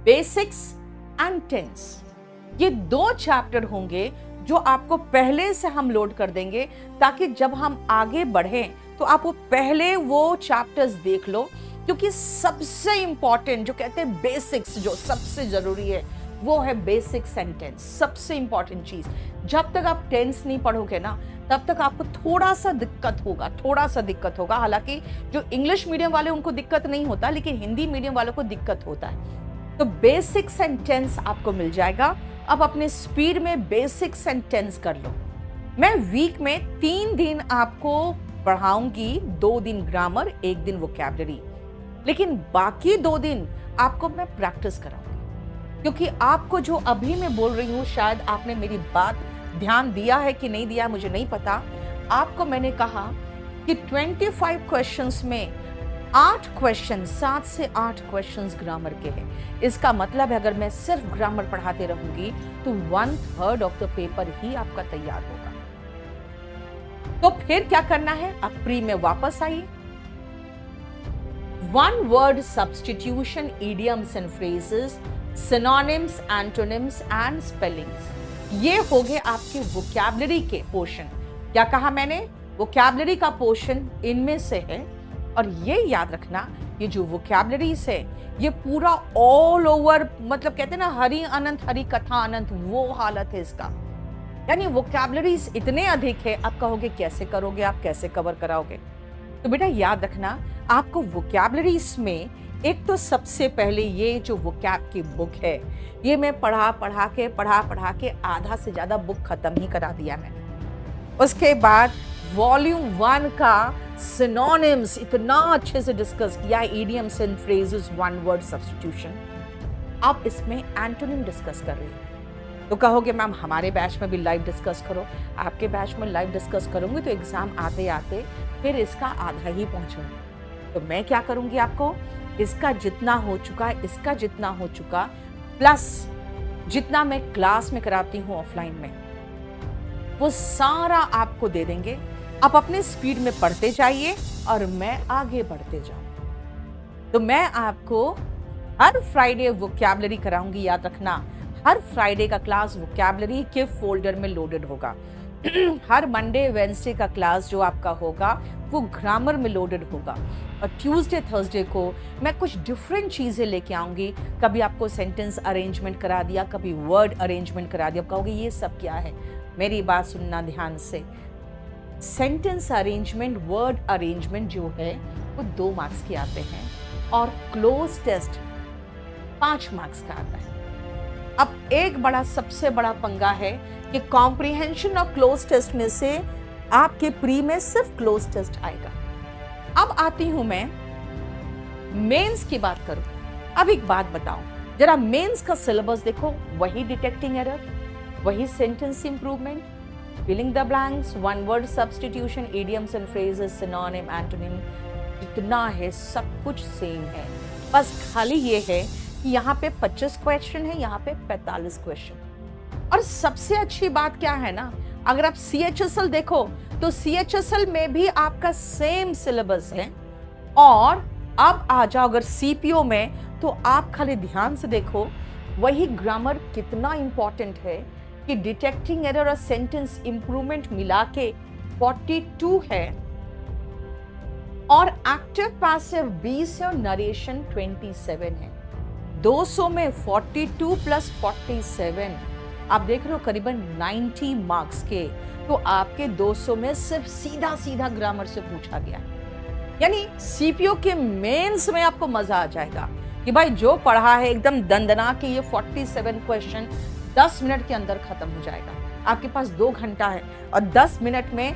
Basics and tense. ये 2 chapter होंगे जो आपको पहले से हम लोड कर देंगे, ताकि जब हम आगे बढ़ें तो आप वो पहले वो चैप्टर्स देख लो, क्योंकि सबसे इंपॉर्टेंट जो कहते हैं बेसिक्स, जो सबसे जरूरी है वो है बेसिक सेंटेंस। सबसे इंपॉर्टेंट चीज, जब तक आप टेंस नहीं पढ़ोगे ना तब तक आपको थोड़ा सा दिक्कत होगा। हालांकि जो इंग्लिश मीडियम वाले उनको दिक्कत नहीं होता, लेकिन हिंदी मीडियम वालों को दिक्कत होता है। तो बेसिक सेंटेंस आपको मिल जाएगा। अब अपने स्पीड में बेसिक सेंटेंस कर लो। मैं वीक में 3 दिन आपको पढ़ाऊंगी, 2 दिन ग्रामर, 1 दिन वोकैबुलरी, लेकिन बाकी 2 दिन आपको मैं प्रैक्टिस कराऊंगी। क्योंकि आपको जो अभी मैं बोल रही हूँ, शायद आपने मेरी बात ध्यान दिया है कि नहीं दिया मुझे नहीं पता। आपको मैंने कहा कि 25 क्वेश्चंस में 8 क्वेश्चन, 7 से 8 क्वेश्चंस ग्रामर के हैं। इसका मतलब है अगर मैं सिर्फ ग्रामर पढ़ाते रहूंगी तो 1/3 ऑफ द पेपर ही आपका तैयार होगा। तो फिर क्या करना है, आप प्री में वापस आइए। 1 word substitution, idioms and phrases, synonyms, antonyms and spellings, ये हो गए आपके वोकैबुलरी के पोर्शन। क्या कहा मैंने, वोकैबुलरी का पोर्शन इनमें से है। और ये याद रखना, ये जो वोकैबुलरीज है ये पूरा ऑल ओवर, मतलब कहते हैं ना हरि अनंत हरि कथा अनंत, वो हालत है इसका। यानी वोकैबुलरीज इतने अधिक है, आप कहोगे कैसे करोगे, आप कैसे कवर कराओगे। तो बेटा याद रखना, आपको वोकैबुलरीज में एक तो सबसे पहले ये जो वोकैब की बुक है, ये मैं पढ़ा के आधा से ज्यादा बुक खत्म ही करा दिया मैंने। उसके बाद वॉल्यूम 1 का सिनोनिम्स इतना अच्छे से डिस्कस किया, idioms and phrases, 1 word substitution. अब इसमें एंटोनिम डिस्कस कर रही हूँ। तो कहोगे मैम हमारे बैच में भी लाइव डिस्कस करो। आपके बैच में लाइव डिस्कस करूंगी तो एग्जाम आते आते फिर इसका आधा ही पहुंचूंगी। तो मैं क्या करूंगी, आपको इसका जितना हो चुका है, इसका जितना हो चुका, प्लस जितना मैं क्लास में कराती हूँ ऑफलाइन में, वो सारा आपको दे देंगे। आप अपने स्पीड में पढ़ते जाइए और मैं आगे बढ़ते जाऊं। तो मैं आपको हर फ्राइडे वोकैबुलरी कराऊंगी। याद रखना, हर फ्राइडे का क्लास वोकैबुलरी के फोल्डर में लोडेड होगा। हर मंडे वेडनेसडे का क्लास जो आपका होगा वो ग्रामर में लोडेड होगा। और ट्यूसडे थर्सडे को मैं कुछ डिफरेंट चीज़ें लेके आऊँगी। कभी आपको सेंटेंस अरेंजमेंट करा दिया, कभी वर्ड अरेंजमेंट करा दिया। कहोगे ये सब क्या है, मेरी बात सुनना ध्यान से। सेंटेंस अरेंजमेंट, वर्ड अरेंजमेंट जो है वो 2 मार्क्स के आते हैं और क्लोज टेस्ट 5 मार्क्स का आता है। अब एक बड़ा सबसे बड़ा पंगा है कि कॉम्प्रिहेंशन और क्लोज टेस्ट में से आपके प्री में सिर्फ क्लोज टेस्ट आएगा। अब आती हूं मैं मेंस की बात करूं। अब एक बात बताओ जरा, मेंस का सिलेबस देखो, वही डिटेक्टिंग एरर, वही sentence improvement, filling the blanks, 1 word substitution, idioms and phrases, synonym, antonym, जितना है सब कुछ सेम है। बस खाली ये है कि यहाँ पे 25 क्वेश्चन है, यहाँ पे 45 क्वेश्चन। और सबसे अच्छी बात क्या है ना, अगर आप CHSL देखो तो CHSL में भी आपका सेम सिलेबस है। और अब आ जाओ अगर CPO में, तो आप खाली ध्यान से देखो वही ग्रामर कितना इंपॉर्टेंट है कि डिटेक्टिंग एरर और सेंटेंस इंप्रूवमेंट मिला के 42 है, और एक्टिव पैसिव 20 है और नरेशन 27 है। 200 में 42 प्लस 47, आप देख रहे हो करीबन 90 मार्क्स के। तो आपके 200 में सिर्फ सीधा सीधा ग्रामर से पूछा गया। यानी CPO के मेंस में आपको मजा आ जाएगा कि भाई जो पढ़ा है एकदम दंदना के, ये 47 क्वेश्चन 10 मिनट के अंदर खत्म हो जाएगा। आपके पास 2 घंटा है और 10 मिनट में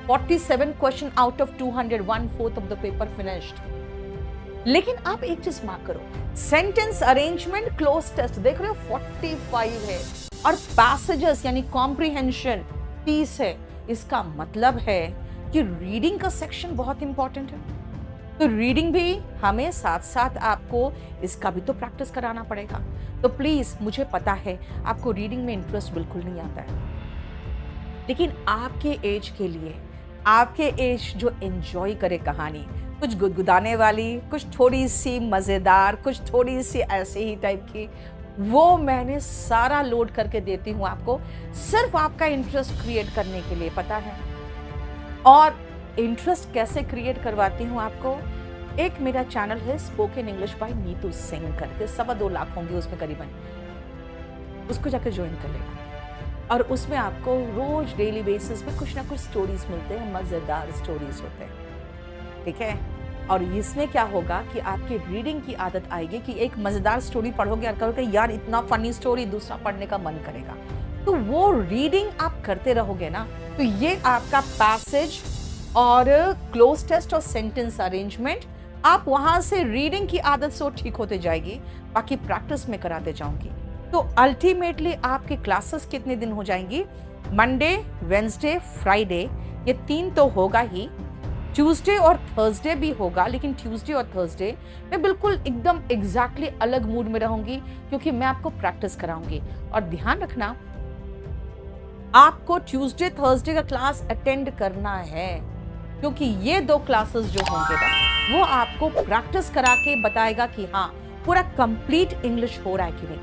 47 question out of 200, 1/4 of the paper finished. लेकिन आप एक चीज मार्क करो, सेंटेंस अरेंजमेंट क्लोज टेस्ट देख रहे हो 45 है, और पैसेजेस यानी कॉम्प्रिहेंशन 30 है। इसका मतलब है कि रीडिंग का सेक्शन बहुत इंपॉर्टेंट है। तो रीडिंग भी हमें साथ साथ आपको इसका भी तो प्रैक्टिस कराना पड़ेगा। तो प्लीज, मुझे पता है आपको रीडिंग में इंटरेस्ट बिल्कुल नहीं आता है, लेकिन आपके एज के लिए, आपके एज जो एंजॉय करे कहानी, कुछ गुदगुदाने वाली, कुछ थोड़ी सी मज़ेदार, कुछ थोड़ी सी ऐसे ही टाइप की, वो मैंने सारा लोड करके देती हूँ आपको, सिर्फ आपका इंटरेस्ट क्रिएट करने के लिए, पता है। और इंटरेस्ट कैसे क्रिएट करवाती हूँ आपको, एक मेरा चैनल है spoken English by Neetu Singh करके, 2.25 लाख होंगे उसमें करीबन, उसको जाकर ज्वाइन कर लेना। और उसमें आपको रोज डेली बेसिस पे कुछ ना कुछ स्टोरीज मिलते हैं, मजेदार स्टोरीज होते हैं, ठीक है। और इसमें क्या होगा कि आपकी रीडिंग की आदत आएगी कि एक मजेदार स्टोरी पढ़ोगे और कहोगे यार इतना फनी स्टोरी, दूसरा पढ़ने का मन करेगा। तो वो रीडिंग आप करते रहोगे ना, तो ये आपका पैसेज और क्लोज टेस्ट और सेंटेंस अरेंजमेंट, आप वहां से रीडिंग की आदत से ठीक होते जाएगी, बाकी प्रैक्टिस में कराते जाऊंगी। तो अल्टीमेटली आपकी क्लासेस कितने दिन हो जाएंगी, मंडे, वेंसडे, फ्राइडे, ये 3 तो होगा ही, ट्यूसडे और थर्सडे भी होगा, लेकिन ट्यूसडे और थर्सडे मैं बिल्कुल एकदम एग्जैक्टली अलग मूड में रहूंगी, क्योंकि मैं आपको प्रैक्टिस कराऊंगी। और ध्यान रखना, आपको ट्यूसडे थर्सडे का क्लास अटेंड करना है, क्योंकि ये 2 क्लासेस जो होंगे ना, वो आपको प्रैक्टिस करा के बताएगा कि हाँ पूरा कंप्लीट इंग्लिश हो रहा है कि नहीं।